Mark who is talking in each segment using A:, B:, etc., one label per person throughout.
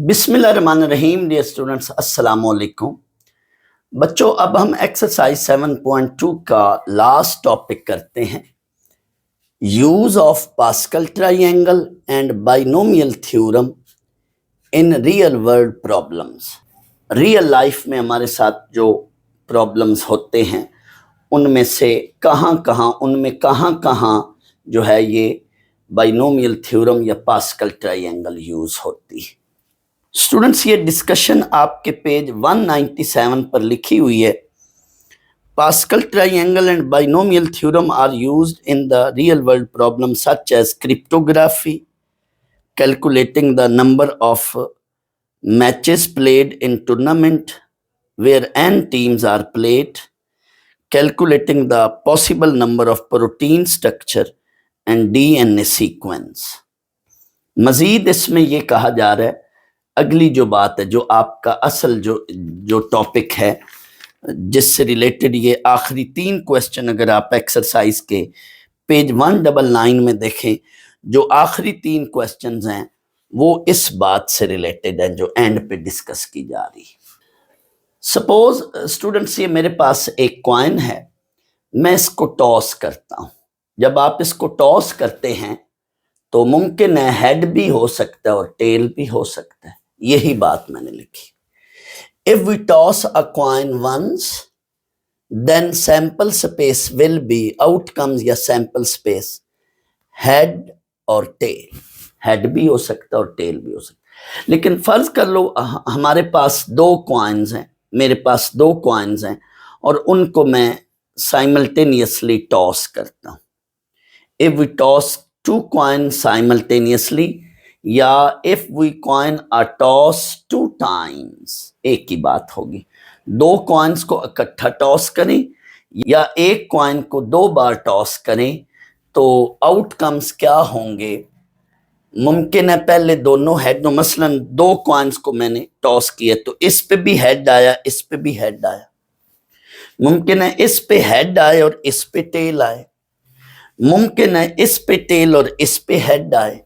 A: बिस्मिल्लाहिर्रहमानिर्रहीम। Dear students, अस्सलाम वालेकुम। बच्चों, अब हम एक्सरसाइज 7.2 का लास्ट टॉपिक करते हैं, use of pascal triangle and binomial theorem in real world problems. Real life में हमारे साथ जो प्रॉब्लम्स होते हैं उनमें कहाँ कहाँ जो है ये बाइनोमियल थ्योरम या पास्कल ट्रायंगल यूज होती है। स्टूडेंट्स, ये डिस्कशन आपके पेज 197 पर लिखी हुई है। Pascal triangle and binomial theorem are used in the real world problem such as cryptography, calculating the number of matches played in tournament where n teams are played, calculating the possible number of protein structure and DNA sequence। मजीद इसमें यह कहा जा रहा है, अगली जो बात है, जो आपका असल जो टॉपिक है जिससे रिलेटेड ये आखिरी 3 क्वेश्चन अगर आप एक्सरसाइज के पेज 199 में देखें, जो आखिरी 3 क्वेश्चंस हैं वो इस बात से रिलेटेड हैं जो एंड पे डिस्कस की जा रही है। सपोज स्टूडेंट्स, ये मेरे पास एक कॉइन है, मैं इसको टॉस करता हूं। जब आप इसको टॉस करते हैं तो मुमकिन है हेड भी हो सकता है और टेल भी हो सकता है। यही बात मैंने लिखी। If we toss a coin once then sample space will be outcomes या सैंपल स्पेस हेड और टेल। हेड भी हो सकता है और टेल भी हो सकता है। लेकिन फर्ज कर लो हमारे पास 2 कॉइन्स हैं, मेरे पास 2 कॉइन्स हैं और उनको मैं साइमल्टेनियसली टॉस करता हूं। If we toss 2 coins simultaneously या if we coin a toss 2 times, एक ही बात होगी। 2 कॉइन्स को इकट्ठा टॉस करें या एक कॉइन को 2 बार टॉस करें तो आउटकम्स क्या होंगे। मुमकिन है पहले दोनों हेड, मसलन 2 कॉइन्स को मैंने टॉस किया तो इस पे भी हेड आया, इस पे भी हेड आया। मुमकिन है इस पे हेड आए और इस पे टेल आए। मुमकिन है इस पे टेल और इस पे हेड आए,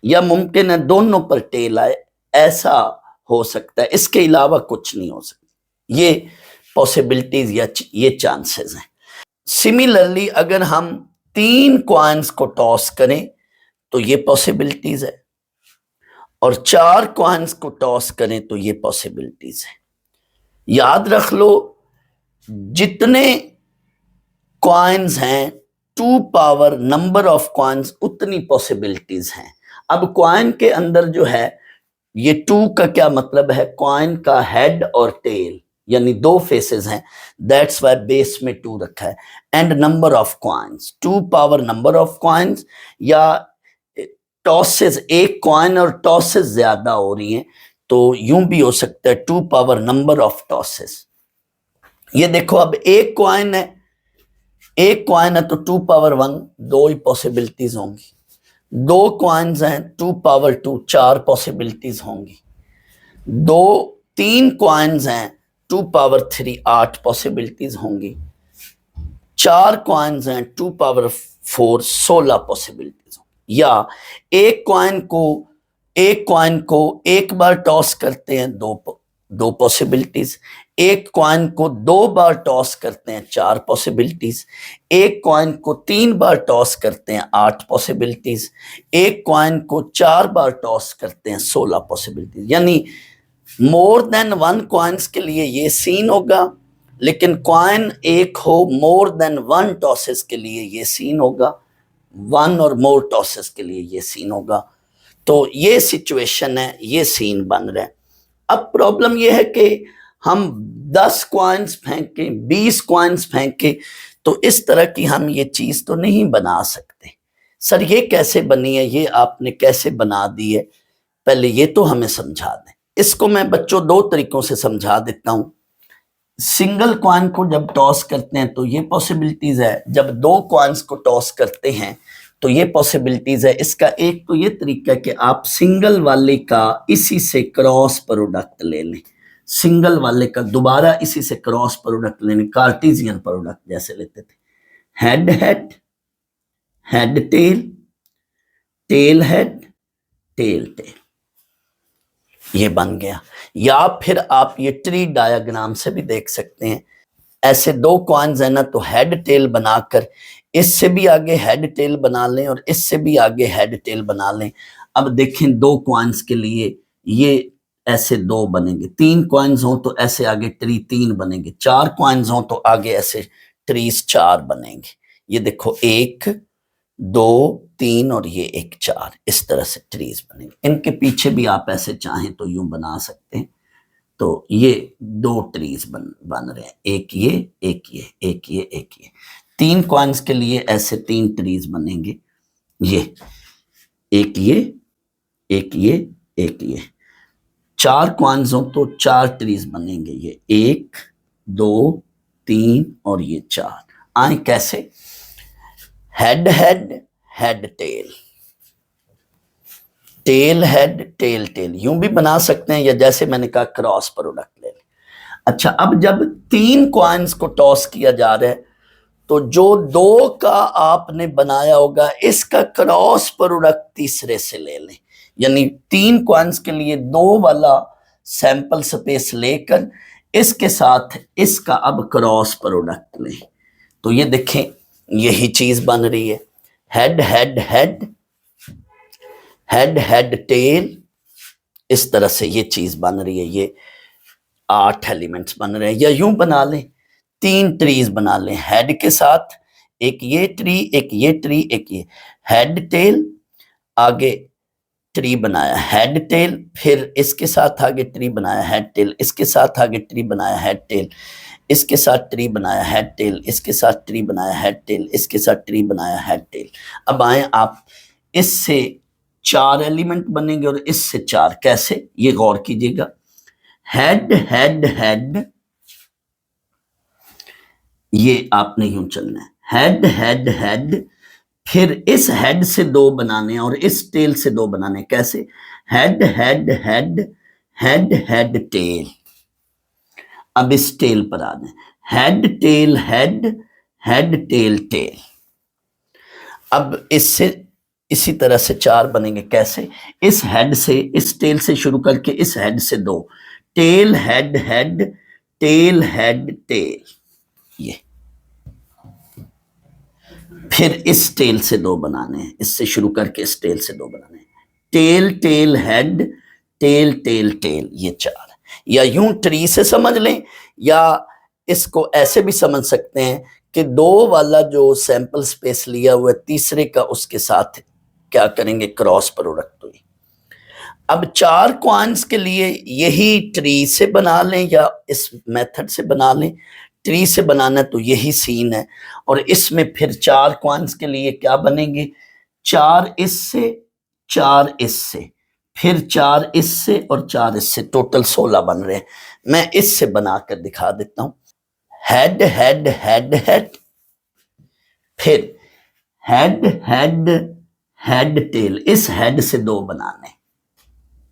A: या मुमकिन है दोनों पर टेल आए। ऐसा हो सकता है, इसके अलावा कुछ नहीं हो सकता। ये पॉसिबिलिटीज या ये चांसेस हैं। सिमिलरली अगर हम 3 कॉइन्स को टॉस करें तो ये पॉसिबिलिटीज है, और 4 कॉइन्स को टॉस करें तो ये पॉसिबिलिटीज है। याद रख लो, जितने कॉइन्स हैं 2 पावर नंबर ऑफ कॉइन्स उतनी पॉसिबिलिटीज हैं। अब कॉइन के अंदर जो है ये 2 का क्या मतलब है, कॉइन का हेड और टेल यानी 2 फेसेस हैं, दैट्स वाई बेस में 2 रखा है। And number of coins 2 power number of coins, या टॉसेस, एक कॉइन और टॉसेस ज्यादा हो रही हैं तो यूं भी हो सकता है 2 पावर नंबर ऑफ टॉसेस। ये देखो, अब एक कॉइन है तो 2 पावर 1 2 ही पॉसिबिलिटीज होंगी। 2 कॉइन्स हैं 2 पावर 2 4 पॉसिबिलिटीज होंगी। 3 कॉइन्स हैं 2 पावर 3 8 पॉसिबिलिटीज होंगी। 4 कॉइन्स हैं 2 पावर 4 16 पॉसिबिलिटीज होंगी। या एक कॉइन को एक बार टॉस करते हैं 2 पॉसिबिलिटीज, एक कॉइन को 2 बार टॉस करते हैं 4 पॉसिबिलिटीज, एक कॉइन को 3 बार टॉस करते हैं 8 पॉसिबिलिटीज, एक कॉइन को 4 बार टॉस करते हैं 16 पॉसिबिलिटीज। यानी मोर देन 1 कॉइन्स के लिए ये सीन होगा, लेकिन कॉइन एक हो मोर देन 1 टॉसेस के लिए ये सीन होगा, 1 और मोर टॉसेस के लिए ये सीन होगा। तो ये सिचुएशन है, ये सीन बन रहा है। अब प्रॉब्लम यह है कि हम 10 कॉइन्स फेंके, 20 कॉइन्स फेंके तो इस तरह की हम ये चीज तो नहीं बना सकते। सर ये कैसे बनी है, ये आपने कैसे बना दी है, पहले ये तो हमें समझा दें। इसको मैं बच्चों 2 तरीकों से समझा देता हूं। सिंगल कॉइन को जब टॉस करते हैं तो ये पॉसिबिलिटीज है, जब 2 कॉइन्स को टॉस करते हैं तो ये पॉसिबिलिटीज है। इसका एक तो ये तरीका है कि आप सिंगल वाले का इसी से क्रॉस प्रोडक्ट ले लें, सिंगल वाले का दोबारा इसी से क्रॉस प्रोडक्ट लेने, कार्टेशियन प्रोडक्ट जैसे लेते थे। Head head, head tail, tail head, tail tail. ये बन गया। या फिर आप ये ट्री डायग्राम से भी देख सकते हैं, ऐसे दो कॉइन्स है ना, तो हेड टेल बनाकर इससे भी आगे हेड टेल बना लें और इससे भी आगे हेड टेल बना लें। अब देखें दो कॉइन्स के लिए ये ऐसे दो बनेंगे, तीन कॉइन्स हो तो ऐसे आगे ट्री तीन बनेंगे, चार कॉइन्स हो तो आगे ऐसे ट्रीज चार बनेंगे। ये देखो एक दो तीन और ये एक चार, इस तरह से ट्रीज बनेंगे। इनके पीछे भी आप ऐसे चाहें तो यूं बना सकते हैं। तो ये दो ट्रीज बन रहे हैं, एक ये एक ये एक ये एक ये। तीन कॉइन्स के लिए ऐसे तीन ट्रीज बनेंगे, ये एक ये एक ये एक ये। चार कॉइन्स हो तो चार ट्रीज बनेंगे, ये एक दो तीन और ये चार। आए कैसे? Head head head tail, tail head tail tail, यूं भी बना सकते हैं, या जैसे मैंने कहा क्रॉस प्रोडक्ट ले लें। अच्छा, अब जब तीन कॉइन्स को टॉस किया जा रहा है तो जो दो का आपने बनाया होगा इसका क्रॉस प्रोडक्ट तीसरे से ले लें। यानी तीन कॉइन्स के लिए दो वाला सैंपल स्पेस लेकर इसके साथ इसका अब क्रॉस प्रोडक्ट लें। तो ये देखें यही चीज बन रही है, head head head head head tell, इस तरह से ये चीज बन रही है। ये 8 एलिमेंट्स बन रहे हैं। या यूं बना लें, तीन ट्रीज बना लें हेड के साथ, एक ये ट्री एक ये ट्री एक ये, हेड टेल आगे ट्री बनाया हेड टेल, फिर इसके साथ आगे ट्री बनाया हेड टेल, इसके साथ आगे ट्री बनाया हेड टेल, इसके साथ ट्री बनाया हेड टेल, इसके साथ ट्री बनाया हेड टेल, इसके साथ ट्री बनाया हेड टेल। अब आए आप, इससे चार एलिमेंट बनेंगे और इससे चार, कैसे ये गौर कीजिएगा। हेड हेड हेड, ये आपने यूं चलना है, हेड हेड हेड, फिर इस हेड से दो बनाने और इस टेल से दो बनाने, कैसे? Head head head head head tail. अब इस टेल पर आने, head tail head head tail tail. अब इससे इसी तरह से चार बनेंगे, कैसे? इस हेड से, इस टेल से शुरू करके इस हेड से दो, tell head head tail head tell, ये। फिर इस टेल से दो बनाने हैं, इससे शुरू करके इस टेल से दो बनाने हैं, tail tail head tail tail tail, ये चार। या यूं ट्री से समझ लें, या इसको ऐसे भी समझ सकते हैं कि दो वाला जो सैंपल स्पेस लिया हुआ है तीसरे का, उसके साथ क्या करेंगे? क्रॉस प्रोडक्ट हुई। अब चार कॉइन्स के लिए यही ट्री से बना लें या इस मेथड से बना लें। ट्री से बनाना तो यही सीन है, और इसमें फिर चार कॉइन्स के लिए क्या बनेंगे? चार इससे, चार इससे, फिर चार इससे और चार इससे, टोटल 16 बन रहे हैं। मैं इससे बनाकर दिखा देता हूं, हेड हेड हेड हेड, फिर हेड हेड हेड टेल, इस हेड से दो बनाने,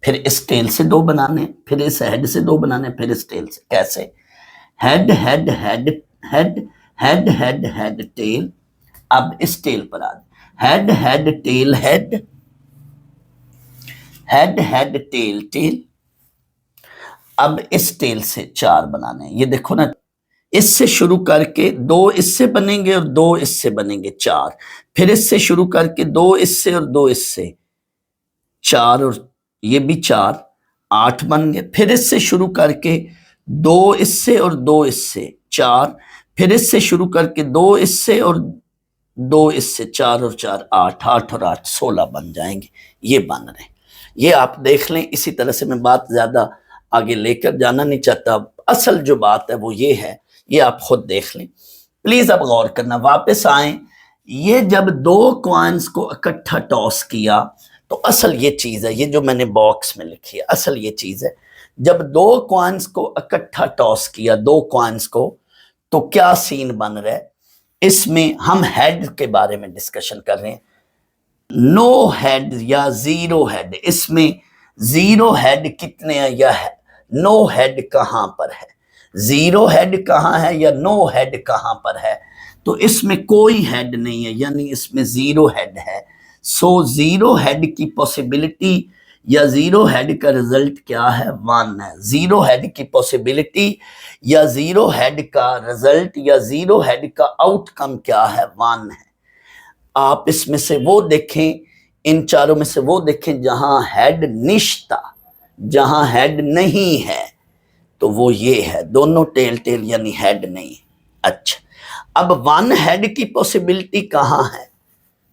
A: फिर इस टेल से दो बनाने, फिर इस हेड से दो बनाने, फिर इस टेल से, कैसे? Head head head head head head head tail. अब इस टेल पर आ, head head tail head head head tail tail. अब इस टेल से चार बनाने, ये देखो ना, इससे शुरू करके दो इससे बनेंगे और दो इससे बनेंगे, चार। फिर इससे शुरू करके दो इससे और दो इससे, चार, और ये भी चार, 8 बन गए। फिर इससे शुरू करके दो इससे और दो इससे, चार। फिर इससे शुरू करके दो इससे और दो इससे, चार और चार 8, 8 और 8 16 बन जाएंगे। ये बन रहे हैं, ये आप देख लें। इसी तरह से मैं बात ज्यादा आगे लेकर जाना नहीं चाहता, असल जो बात है वो ये है, ये आप खुद देख लें। प्लीज अब गौर करना, वापस आए। ये जब दो कॉइन्स को इकट्ठा टॉस किया तो असल ये चीज है, ये जो मैंने बॉक्स में लिखी है, असल ये चीज है। जब दो कॉइन्स को इकट्ठा टॉस किया, दो कॉइन्स को, तो क्या सीन बन रहा है? इसमें हम हेड के बारे में डिस्कशन कर रहे हैं। नो हेड या जीरो हेड, इसमें जीरो हेड कितने हैं या नो हेड कहां पर है, जीरो हेड कहां है या नो हेड कहां पर है? तो इसमें कोई हेड नहीं है, यानी इसमें जीरो हेड है। सो जीरो हेड की पॉसिबिलिटी या जीरो हेड का रिजल्ट क्या है, 1 है। जीरो हेड की पॉसिबिलिटी या जीरो हेड का रिजल्ट या जीरो हेड का आउटकम क्या है, 1 है। आप इसमें से वो देखें, इन चारों में से वो देखें जहां हेड निश्ता, जहां हेड नहीं है, तो वो ये है, दोनों टेल टेल यानी हेड नहीं। अच्छा, अब 1 हेड की पॉसिबिलिटी कहां है,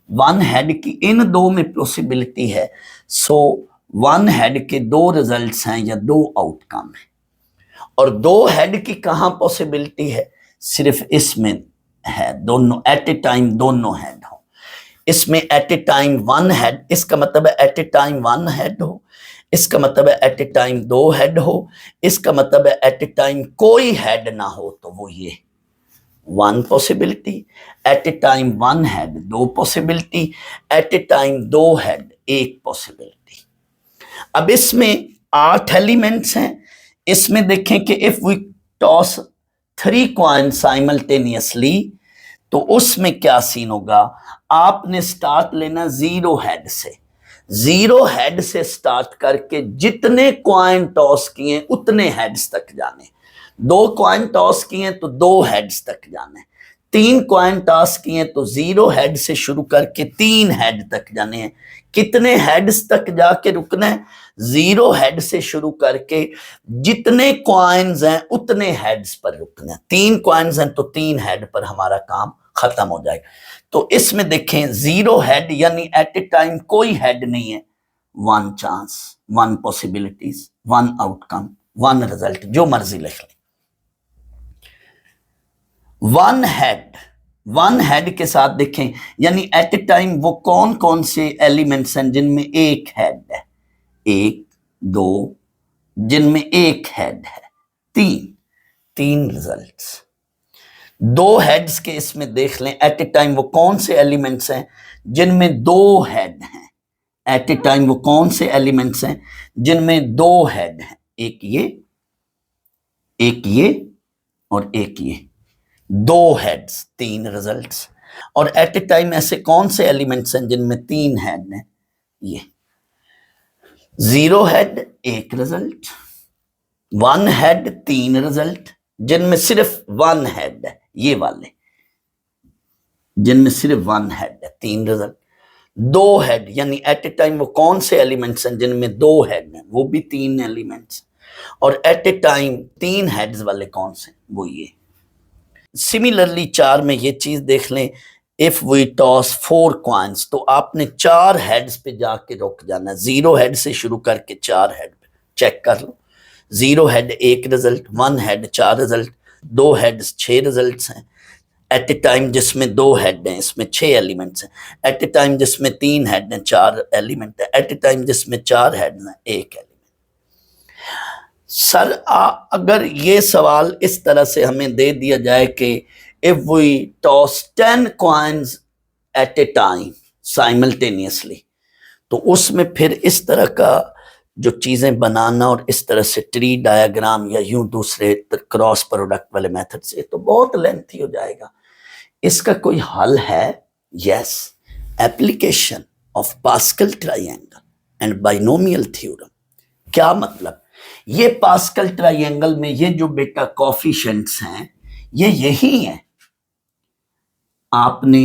A: 1 हेड की इन दो में पॉसिबिलिटी है। सो 1 हेड के 2 रिजल्ट्स हैं या 2 आउटकम है। और 2 हेड की कहां पॉसिबिलिटी है, सिर्फ इसमें है, दोनों एट ए टाइम दोनों हेड हो। इसमें एट ए टाइम 1 हेड, इसका मतलब है एट ए टाइम 1 हेड हो, इसका मतलब है एट ए टाइम 2 हेड हो, इसका मतलब है एट ए टाइम कोई हेड ना हो, तो वो ये 1 possibility, at a time 1 head 2 possibility, at a time 2 head 1 possibility. अब इसमें 8 एलिमेंट्स हैं। इसमें देखें कि if we toss 3 coin simultaneously, तो उसमें क्या सीन होगा, आपने स्टार्ट लेना जीरो हेड से। जीरो हेड से स्टार्ट करके जितने कॉइन टॉस किए उतने हेड्स तक जाने। 2 कॉइन टॉस किए तो 2 हेड्स तक जाने। 3 कॉइन टॉस किए तो जीरो हेड से शुरू करके 3 हेड तक जाने हैं। कितने हेड्स तक जाके रुकना है, जीरो हेड से शुरू करके जितने कॉइन्स हैं उतने हेड्स पर रुकना है। 3 कॉइन्स हैं तो 3 हेड पर हमारा काम खत्म हो जाएगा। तो इसमें देखें जीरो हेड यानी एट ए टाइम कोई हेड नहीं है, 1 चांस, 1 पॉसिबिलिटीज, 1 आउटकम, 1 रिजल्ट, जो मर्जी लिख लें। 1 हेड के साथ देखें यानी एट ए टाइम वो कौन कौन से एलिमेंट्स हैं जिनमें एक हेड है, 1 2, जिनमें एक हेड है 3 रिजल्ट्स। 2 हेड्स के इसमें देख लें, एट ए टाइम वो कौन से एलिमेंट्स हैं जिनमें 2 हेड हैं, एट ए टाइम वो कौन से एलिमेंट्स हैं जिनमें 2 हेड हैं, एक ये और एक ये, 2 हेड्स 3 रिजल्ट्स। और एट ए टाइम ऐसे कौन से एलिमेंट्स हैं जिनमें 3 हेड हैं, ये zero head 1 result, 1 head 3 result, जिनमें सिर्फ 1 हेड है, ये वाले जिनमें सिर्फ 1 हेड है 3 रिजल्ट। 2 हेड यानी एट ए टाइम वो कौन से एलिमेंट्स हैं जिनमें 2 हेड हैं, वो भी 3 एलिमेंट्स। और एट ए टाइम 3 हेड्स वाले कौन से, वो ये। सिमिलरली 4 में ये चीज देख लें, इफ वी टॉस 4 कॉइन्स, तो आपने 4 हेड्स पे जाके रुक जाना, जीरो हेड से शुरू करके 4 हेड पे चेक कर लो। Zero head 1 result, 1 head 4 result, 2 heads 6 results हैं। एट ए टाइम जिसमें 2 हेड हैं इसमें 6 एलिमेंट्स हैं। एट ए टाइम जिसमें 3 हेड हैं 4 एलिमेंट है। एट ए टाइम जिसमें 4 हेड हैं 1 एलिमेंट। सर अगर ये सवाल इस तरह से हमें दे दिया जाए कि if we toss 10 coins at a time simultaneously, तो उसमें फिर इस तरह का जो चीजें बनाना और इस तरह से ट्री डायग्राम या यूं दूसरे क्रॉस प्रोडक्ट वाले मेथड से, तो बहुत लेंथी हो जाएगा। इसका कोई हल है? Yes, application of pascal triangle and binomial theorem. क्या मतलब, ये पास्कल ट्राइंगल में ये जो बेटा कोफिशिएंट्स हैं ये यही हैं। आपने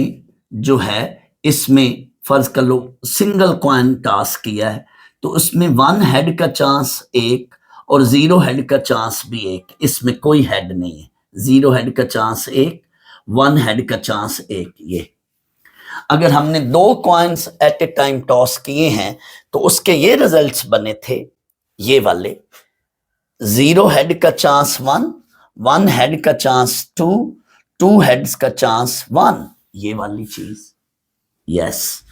A: जो है इसमें फर्ज कर लो सिंगल कॉइन टास्क किया है, तो उसमें 1 हेड का चांस 1 और 0 हेड का चांस भी 1, इसमें कोई हेड नहीं है। 0 हेड का चांस 1, 1 हेड का चांस 1। ये अगर हमने 2 coins at a time toss किए हैं तो उसके ये रिजल्ट्स बने थे, ये वाले 0 हेड का चांस 1, 1 हेड का चांस 2, 2 हेड्स का चांस 1, ये वाली चीज। यस,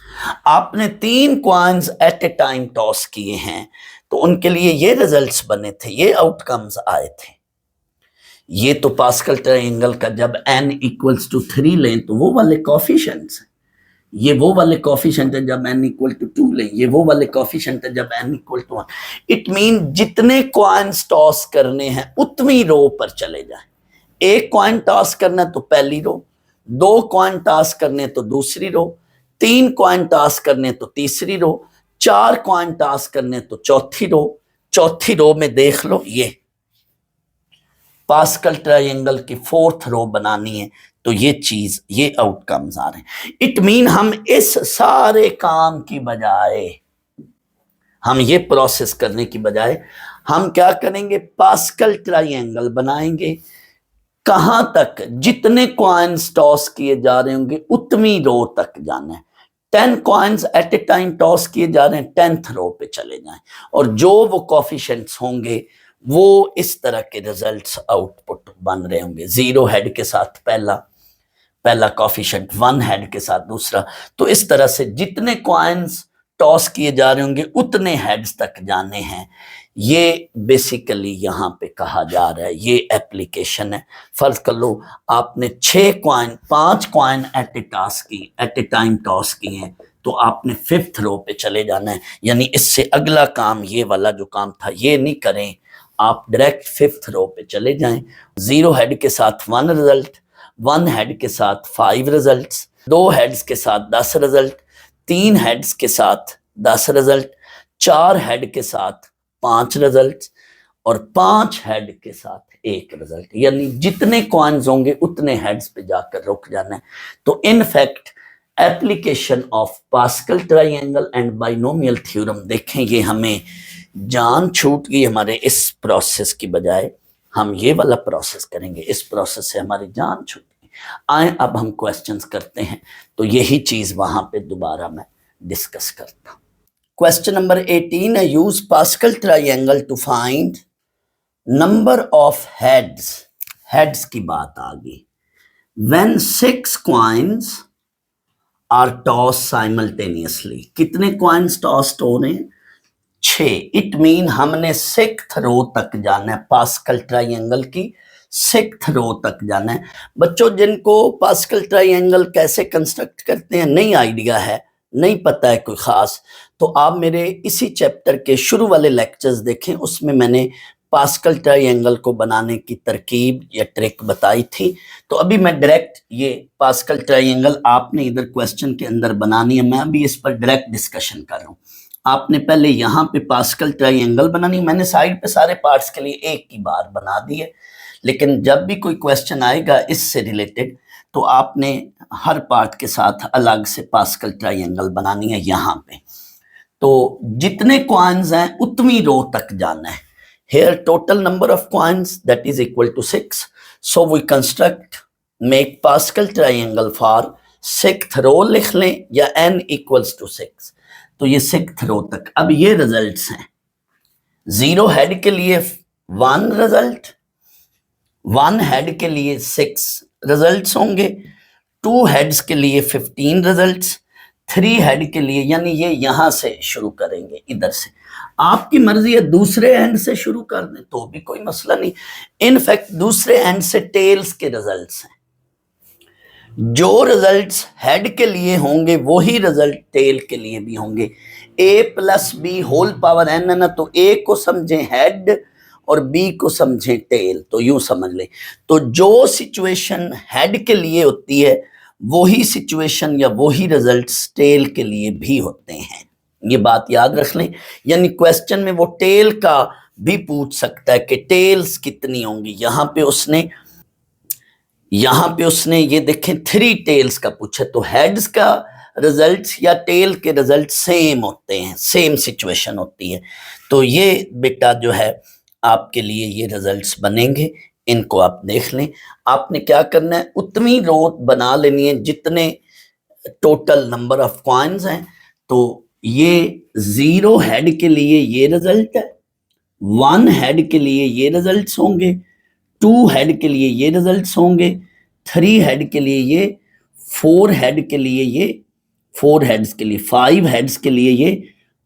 A: आपने 3 coins at a time toss किए हैं तो उनके लिए ये रिजल्ट्स बने थे, ये आउटकम्स आए थे। ये तो पास्कल ट्रायंगल का जब n इक्वल्स टू 3 लें तो वो वाले कोफिशिएंट्स हैं, ये वो वाले कोफिशिएंट है जब n इक्वल टू 2 लें, ये वो वाले कोफिशिएंट है जब n equal to 1। It mean जितने कॉइन्स टॉस करने हैं उतनी रो पर चले जाएं। 1 कॉइन टॉस करना तो पहली रो, 2 कॉइन टॉस करने तो दूसरी रो, 3 कॉइन टॉस करने तो तीसरी रो, 4 कॉइन टॉस करने तो चौथी रो में देख लो, ये पास्कल ट्रायंगल की 4th रो बनानी है, तो ये चीज, ये आउटकम्स आ रहे हैं। इट मीन हम इस सारे काम की बजाय, हम ये प्रोसेस करने की बजाय हम क्या करेंगे, पास्कल ट्रायंगल बनाएंगे। कहां तक, जितने कॉइन्स टॉस किए जा रहे होंगे उतनी रो तक जाना है। 10 coins at a time toss किए जा रहे हैं, 10th रो पे चले जाएं, और जो वो कोफिशिएंट्स होंगे वो इस तरह के रिजल्ट्स आउटपुट बन रहे होंगे। 0 हेड के साथ पहला कोफिशिएंट, 1 हेड के साथ दूसरा। तो इस तरह से जितने कॉइन्स टॉस किए जा रहे होंगे उतने हेड्स तक जाने हैं। ये बेसिकली यहां पे कहा जा रहा है, ये एप्लीकेशन है। फर्ज कर लो आपने 5 coin at a time toss की हैं, तो आपने 5th रो पे चले जाना है। यानी इससे अगला काम, ये वाला जो काम था, ये नहीं करें, आप डायरेक्ट 5th रो पे चले जाएं। 0 हेड के साथ 1 रिजल्ट, 1 हेड के साथ 5 रिजल्ट्स, 2 हेड्स के साथ 10 रिजल्ट, 3 हेड्स के साथ 10 रिजल्ट, 4 हेड के साथ 5 रिजल्ट, और 5 हेड के साथ 1 रिजल्ट। यानी जितने कॉइन्स होंगे उतने हेड्स पे जाकर रुक जाना है। तो in fact application of pascal triangle and binomial theorem, देखें ये हमें जान छूट गई हमारे इस प्रोसेस की बजाय हम ये वाला प्रोसेस करेंगे, इस प्रोसेस से हमारी जान छूट गई। आए अब हम क्वेश्चंस करते हैं, तो यही चीज वहां पे दोबारा मैं डिस्कस करता हूं। क्वेश्चन नंबर 18 है, use Pascal triangle to find number of heads की बात आ गई when 6 coins are toss simultaneously. कितने कॉइन्स टॉस हो रहे हैं, 6। इट मीन हमने 6th रो तक जाना है, पास्कल ट्रायंगल की 6th रो तक जाना है। बच्चों जिनको पास्कल ट्रायंगल कैसे कंस्ट्रक्ट करते हैं नहीं आइडिया है, नहीं पता है कोई खास, तो आप मेरे इसी चैप्टर के शुरू वाले लेक्चर्स देखें, उसमें मैंने पास्कल ट्रायंगल को बनाने की तरकीब या ट्रिक बताई थी। तो अभी मैं डायरेक्ट ये पास्कल ट्रायंगल आपने इधर क्वेश्चन के अंदर बनानी है, मैं अभी इस पर डायरेक्ट डिस्कशन कर रहा हूँ। आपने पहले यहाँ पे पास्कल ट्रायंगल बनानी, मैंने साइड पे सारे पार्ट्स के लिए एक ही बार बना दिए, लेकिन जब भी कोई क्वेश्चन आएगा इससे रिलेटेड तो आपने हर पार्ट के साथ अलग से पास्कल ट्रायंगल बनानी है यहाँ पे। तो जितने कॉइन्स हैं उतनी रो तक जाना है। Here total number of coins that is equal to 6, so we construct make Pascal triangle for 6th row लिख लें, या n इक्वल्स टू 6। तो ये 6th रो तक। अब ये रिजल्ट्स हैं, 0 हेड के लिए 1 रिजल्ट, 1 हेड के लिए 6 रिजल्ट्स होंगे, 2 हेड्स के लिए 15 रिजल्ट्स, 3 हेड के लिए, यानी ये यहां से शुरू करेंगे, इधर से। आपकी मर्जी है दूसरे एंड से शुरू कर दें तो भी कोई मसला नहीं। इनफैक्ट दूसरे एंड से टेल्स के रिजल्ट्स हैं, जो रिजल्ट्स हेड के लिए होंगे वही रिजल्ट टेल के लिए भी होंगे। a+b होल पावर n है ना, तो a को समझें हेड और b को समझें टेल, तो यूं समझ लें। तो जो सिचुएशन हेड के लिए होती है वही सिचुएशन या वही रिजल्ट्स टेल के लिए भी होते हैं, ये बात याद रख लें। यानी क्वेश्चन में वो टेल का भी पूछ सकता है कि टेल्स कितनी होंगी। यहाँ पे उसने ये देखें 3 टेल्स का पूछा, तो हेड्स का रिजल्ट्स या टेल के रिजल्ट सेम होते हैं, सेम सिचुएशन होती है। तो ये बेटा जो है आपके लिए ये रिजल्ट्स बनेंगे, इनको आप देख लें। आपने क्या करना है, उतनी रो बना लेनी है जितने टोटल नंबर ऑफ कॉइन्स हैं। तो ये 0 हेड के लिए ये रिजल्ट है, 1 हेड के लिए ये रिजल्ट्स होंगे, 2 हेड के लिए ये रिजल्ट्स होंगे, 3 हेड के लिए ये, 4 हेड के लिए ये, 4 हेड्स के लिए, 5 हेड्स के लिए ये,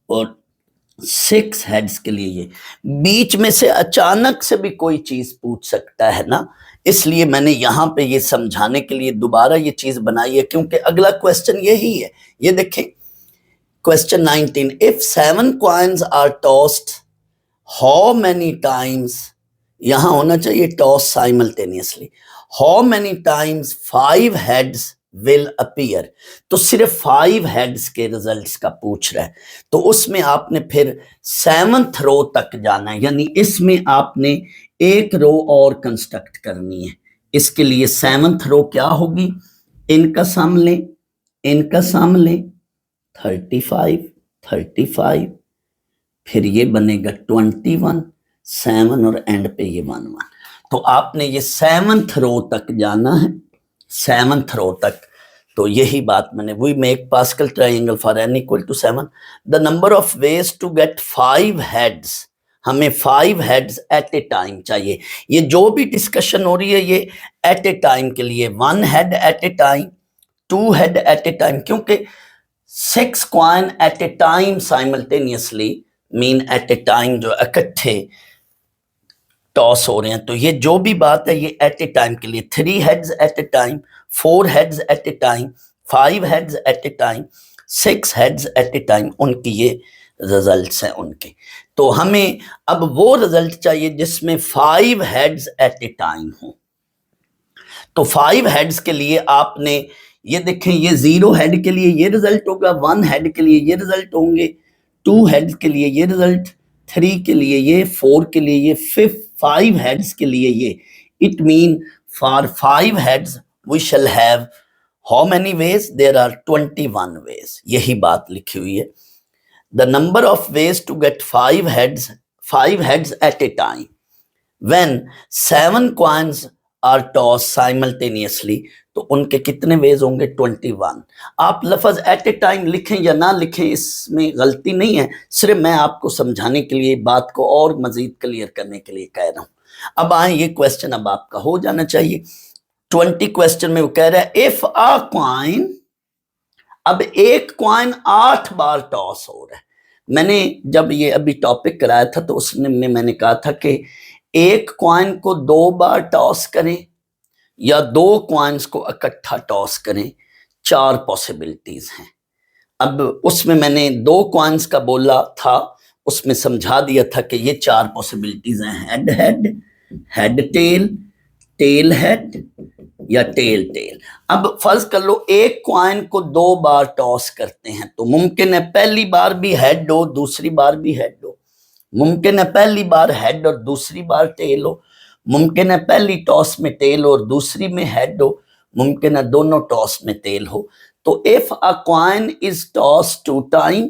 A: और 6 हेड्स के लिए ये। बीच में से अचानक से भी कोई चीज पूछ सकता है ना, इसलिए मैंने यहाँ पे ये समझाने के लिए दोबारा ये चीज बनाई है, क्योंकि अगला क्वेश्चन यही है। ये देखें question 19, if 7 coins are tossed how many times, यहां होना चाहिए toss simultaneously, how many times 5 heads will appear. तो सिर्फ 5 हेड्स के रिजल्ट्स का पूछ रहा है, तो उसमें आपने फिर 7th रो तक जाना है, यानी इसमें आपने एक रो और कंस्ट्रक्ट करनी है। इसके लिए 7th रो क्या होगी, इनका सम लें, इनका सम लें 35 35, फिर ये बनेगा 21 7 और एंड पे ये 1 1। तो आपने ये 7th रो तक जाना है, 7th रो तक। तो यही बात मैंने, we make Pascal triangle for n equal to 7, the number of ways to get 5 heads, हमें 5 हेड्स एट ए टाइम चाहिए। ये जो भी डिस्कशन हो रही है ये एट ए टाइम के लिए, 1 head at a time, 2 head at a time, क्योंकि 6 coin at a time simultaneously mean at a time जो इकट्ठे टॉस हो रहे हैं। तो ये जो भी बात है ये एट ए टाइम के लिए, 3 heads at a time, 4 heads at a time, 5 heads at a time, 6 heads at a time, उनकी ये रिजल्ट्स हैं उनके। तो हमें अब वो रिजल्ट चाहिए जिसमें 5 हेड्स एट ए टाइम हो। तो 5 हेड्स के लिए आपने ये देखें, ये 0 हेड के लिए ये रिजल्ट होगा, 1 हेड के लिए ये रिजल्ट होंगे, 2 हेड्स के लिए ये रिजल्ट, 3 के लिए ये, 4 के लिए ये, 5 हेड्स के लिए ये। It mean for 5 heads we shall have how many ways, there are 21 ways. यही बात लिखी हुई है, the number of ways to get 5 heads at a time when 7 coins are toss simultaneously. तो उनके कितने वेज होंगे, 21। आप लफ्ज एट ए टाइम लिखें या ना लिखें इसमें गलती नहीं है, सिर्फ मैं आपको समझाने के लिए, बात को और मजीद क्लियर करने के लिए कह रहा हूं। अब आए, ये क्वेश्चन अब आपका हो जाना चाहिए। 20 क्वेश्चन में वो कह रहा है इफ अ कॉइन, अब एक कॉइन 8 बार टॉस हो रहा है। मैंने जब ये अभी टॉपिक कराया था तो उसमें मैंने कहा था कि एक कॉइन को 2 बार टॉस करें या 2 कॉइन्स को इकट्ठा टॉस करें, 4 पॉसिबिलिटीज हैं। अब उसमें मैंने 2 कॉइन्स का बोला था, उसमें समझा दिया था कि ये 4 पॉसिबिलिटीज हैं, head head, head tail, tail head या टेल टेल। अब फर्ज कर लो एक कॉइन को 2 बार टॉस करते हैं, तो मुमकिन है पहली बार भी हेड हो, दूसरी बार भी हेड हो, मुमकिन है पहली बार हेड और दूसरी बार टेल हो, मुमकिन है पहली टॉस में टेल और दूसरी में हेड हो, मुमकिन है दोनों टॉस में टेल हो। तो if a coin is toss 2 time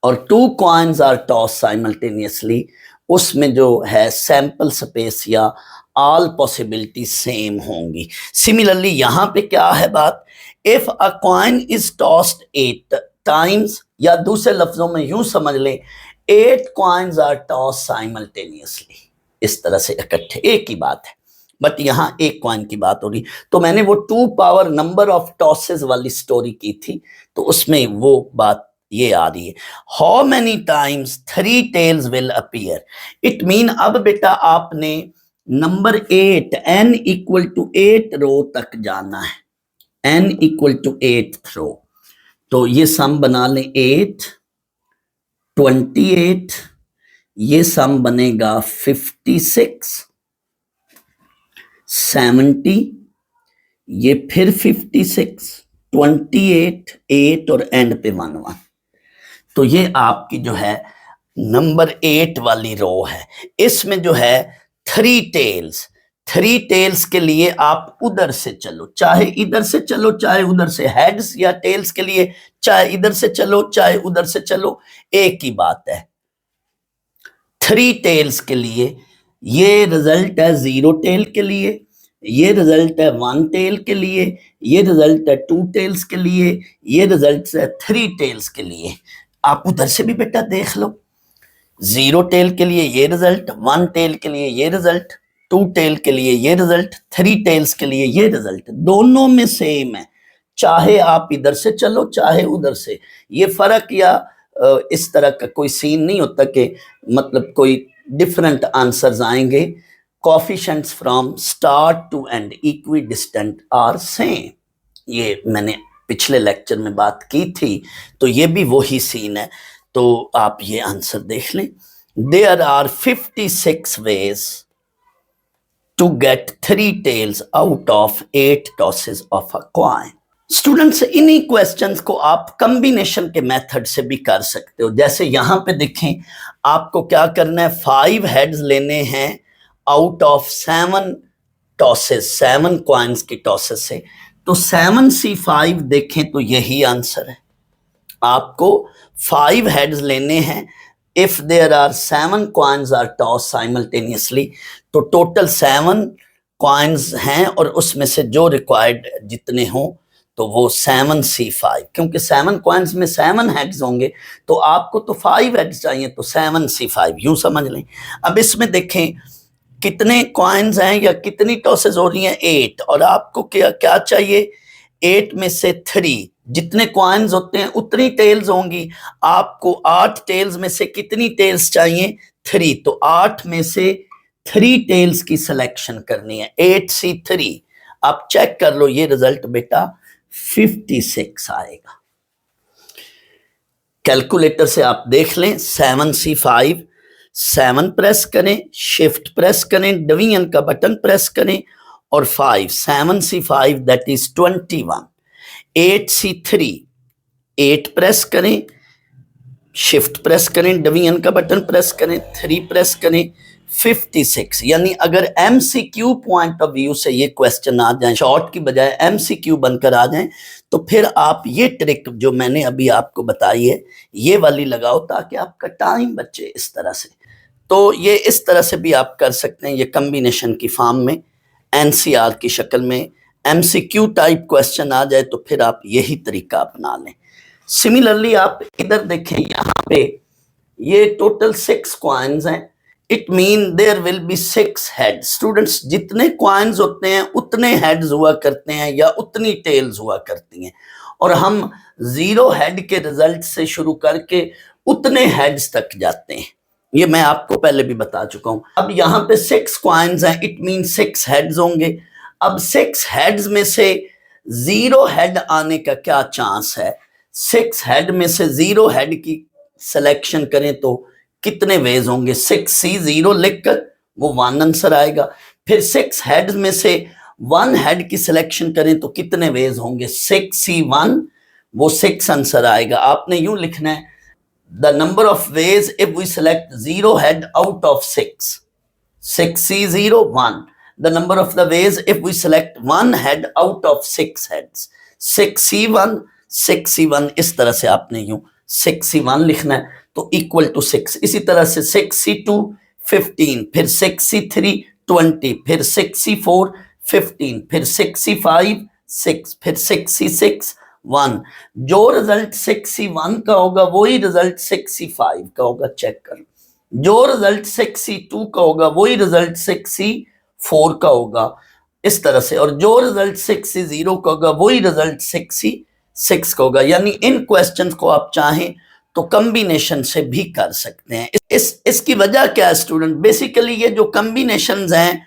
A: और 2 कॉइन्स आर टॉस साइमल्टेनियसली, उसमें जो है सैंपल स्पेस या ऑल पॉसिबिलिटी सेम होंगी। सिमिलरली यहां पे क्या है बात, if a coin is tossed 8 times, या दूसरे लफ्जों में यूं समझ लें 8 कॉइन्स आर टॉस साइमल्टेनियसली, इस तरह से इकट्ठे, एक ही बात है, बट यहां एक कॉइन की बात हो रही। तो मैंने वो 2 पावर नंबर ऑफ टॉसेस वाली स्टोरी की थी, तो उसमें वो बात ये आ रही है, how many times 3 tails will appear. It mean अब बेटा आपने number 8 n equal to 8 row तक जाना है, n इक्वल टू 8th रो। तो ये सम बना लें 8 28, ये सम बनेगा 56 70, ये फिर 56 28 8 और एंड पे 1 1। तो ये आपकी जो है नंबर 8 वाली रो है। इसमें जो है 3 टेल्स, 3 टेल्स के लिए आप उधर से चलो, चाहे इधर से चलो चाहे उधर से, हेड्स या टेल्स के लिए चाहे इधर से चलो चाहे उधर से चलो, एक ही बात है। 3 टेल्स के लिए ये रिजल्ट है 0 टेल के लिए, ये रिजल्ट है 1 टेल के लिए, ये रिजल्ट है 2 टेल्स के लिए, ये रिजल्ट है 3 टेल्स के लिए। आप उधर से भी बेटा देख लो, 0 टेल के लिए ये रिजल्ट, 1 टेल के लिए ये रिजल्ट, 2 टेल के लिए ये रिजल्ट, 3 टेल्स के लिए ये रिजल्ट, दोनों में सेम है, चाहे आप इधर से चलो चाहे उधर से। ये फर्क या इस तरह का कोई सीन नहीं होता कि मतलब कोई डिफरेंट आंसर्स आएंगे। Coefficients from start to end equidistant are same, ये मैंने पिछले लेक्चर में बात की थी, तो ये भी वही सीन है। तो आप ये आंसर देख लें, there are 56 ways to get 3 tails out of 8 tosses of a coin. Students, इन्हीं क्वेश्चंस को आप कॉम्बिनेशन के मेथड से भी कर सकते हो। जैसे यहां पे देखें, आपको क्या करना है, 5 हेड्स लेने हैं आउट ऑफ 7 टॉसेस, 7 कॉइन्स की टॉसेस से। तो 7C5 देखें तो यही आंसर है। आपको 5 हेड्स लेने हैं। If there are 7 coins are toss simultaneously, तो टोटल 7 कॉइन्स हैं और उसमें से जो रिक्वायर्ड जितने हों तो वो 7C5, क्योंकि 7 कॉइन्स में 7 हेड्स होंगे तो आपको तो 5 हेड्स चाहिए, तो 7C5 यूं समझ लें। अब इसमें देखें कितने कॉइन्स हैं या कितनी टॉसेस हो रही हैं, 8, और आपको क्या क्या चाहिए, 8 में से 3, जितने कॉइन्स होते हैं उतनी टेल्स होंगी। आपको 8 टेल्स में से कितनी टेल्स चाहिए, 3, तो 8 में से 3 टेल्स की सिलेक्शन करनी है, 8C3। आप चेक कर लो, ये रिजल्ट बेटा 56 आएगा। कैलकुलेटर से आप देख लें, 7C5, 7 प्रेस करें, शिफ्ट प्रेस करें, डिवीजन का बटन प्रेस करें और 5, 7C5 that is 21। 8C3, 8 press करें, शिफ्ट प्रेस करें, डिवीजन का बटन प्रेस करें, 3 प्रेस करें, 56। यानी अगर MCQ पॉइंट ऑफ व्यू से ये क्वेश्चन आ जाए, शॉर्ट की बजाय MCQ बनकर आ जाए, तो फिर आप ये ट्रिक जो मैंने अभी आपको बताई है ये वाली लगाओ ताकि आपका टाइम बचे इस तरह से। तो ये इस तरह से भी आप कर सकते हैं, ये कॉम्बिनेशन की फॉर्म में, NCR की शक्ल में MCQ टाइप क्वेश्चन आ जाए तो फिर आप यही तरीका अपना लें। सिमिलरली आप इधर देखें, यहाँ पे ये टोटल 6 कॉइन्स हैं। It mean there will be 6 heads. Students, जितने कॉइन्स होते हैं उतने हेड्स हुआ करते हैं या उतनी टेल्स हुआ करती हैं, और हम 0 हेड के रिजल्ट से शुरू करके उतने हेड्स तक जाते हैं। ये मैं आपको पहले भी बता चुका हूं। अब यहाँ पे 6 कॉइन्स हैं, इट मीन 6 हेड्स होंगे। अब 6 हेड्स में से 0 हेड आने का क्या चांस है, 6 हेड में से 0 हेड की सिलेक्शन करें तो कितने वेज होंगे, 6C0 लिखकर वो 1 आंसर आएगा। फिर 6 हेड में से 1 हेड की सिलेक्शन करें तो कितने वेज होंगे, 6C1, वो 6 आंसर आएगा। आपने यूं लिखना है, the number of ways if we select 0 head out of 6, 6C0 1, the number of the ways if we select 1 head out of 6 heads, 6C1, 6C1। इस तरह से आपने यूं 6C1 लिखना है तो इक्वल टू 6। इसी तरह से 6C2 15, फिर 6C3 20, फिर 6C4 15, फिर 6C5 6, फिर 6C6 1। जो रिजल्ट 6C1 का होगा वही रिजल्ट 6C5 का होगा, चेक कर। जो रिजल्ट 6C2 का होगा वही रिजल्ट 6C4 का होगा, इस तरह से। और जो रिजल्ट 6C0 का होगा वही रिजल्ट 6C6 का होगा। यानी इन क्वेश्चंस को आप चाहें तो कॉम्बिनेशन से भी कर सकते हैं। इसकी वजह क्या है स्टूडेंट, बेसिकली ये जो कॉम्बिनेशंस हैं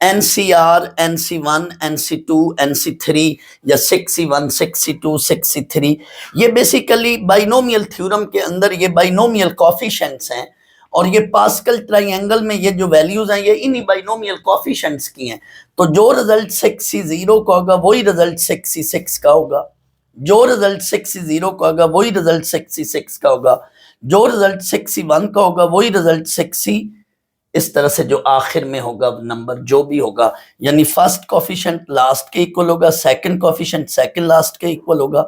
A: NCR, NC1, NC2, NC3 या 6C1, 6C2, 6C3, ये बेसिकली बाइनोमियल थ्योरम के अंदर ये बाइनोमियल कोफिशिएंट्स हैं, और ये पास्कल ट्राइंगल में ये जो वैल्यूज हैं ये इन्हीं बाइनोमियल कोफिशिएंट्स की हैं। तो जो रिजल्ट 6C0 का होगा वही रिजल्ट 6C6 का होगा, जो रिजल्ट 6C0 का होगा वही रिजल्ट 6C6 का होगा, जो रिजल्ट 6C1 का होगा वही रिजल्ट 6C, इस तरह से जो आखिर में होगा नंबर जो भी होगा, यानी फर्स्ट कोफिशिएंट लास्ट के इक्वल होगा, सेकंड कोफिशिएंट सेकंड लास्ट के इक्वल होगा,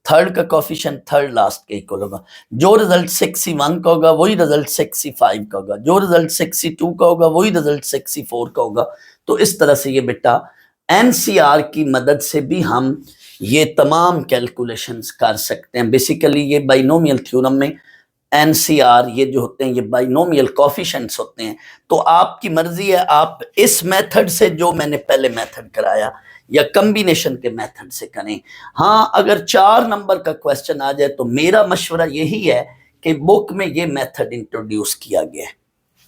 A: थर्ड का कोफिशिएंट थर्ड लास्ट के इक्वल होगा। जो रिजल्ट 6C1 का होगा वही रिजल्ट 6C5 का होगा, जो रिजल्ट 6C2 का होगा वही रिजल्ट 6C4 का होगा। तो इस तरह से ये बेटा NCR की मदद से भी हम ये तमाम कैलकुलेशंस कर सकते हैं। बेसिकली ये बाइनोमियल थ्योरम में NCR ये जो होते हैं ये बाइनोमियल कोफिशिएंट्स होते हैं। तो आपकी मर्जी है, आप इस मेथड से जो मैंने पहले मेथड कराया या कॉम्बिनेशन के मेथड से करें। हाँ, अगर 4 नंबर का क्वेश्चन आ जाए तो मेरा मशवरा यही है कि बुक में ये मेथड इंट्रोड्यूस किया गया है,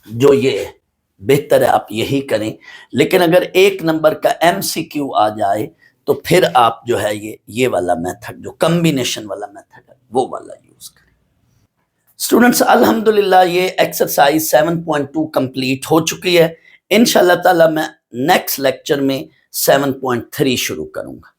A: जो ये है, बेहतर है आप यही करें। लेकिन अगर 1 नंबर का MCQ आ जाए तो फिर आप जो है ये वाला मेथड, जो कॉम्बिनेशन वाला मेथड है, वो वाला यूज करें। स्टूडेंट्स, अल्हम्दुलिल्लाह ये एक्सरसाइज 7.2 कंप्लीट हो चुकी है। इंशाल्लाह ताला मैं नेक्स्ट लेक्चर में 7.3 शुरू करूंगा।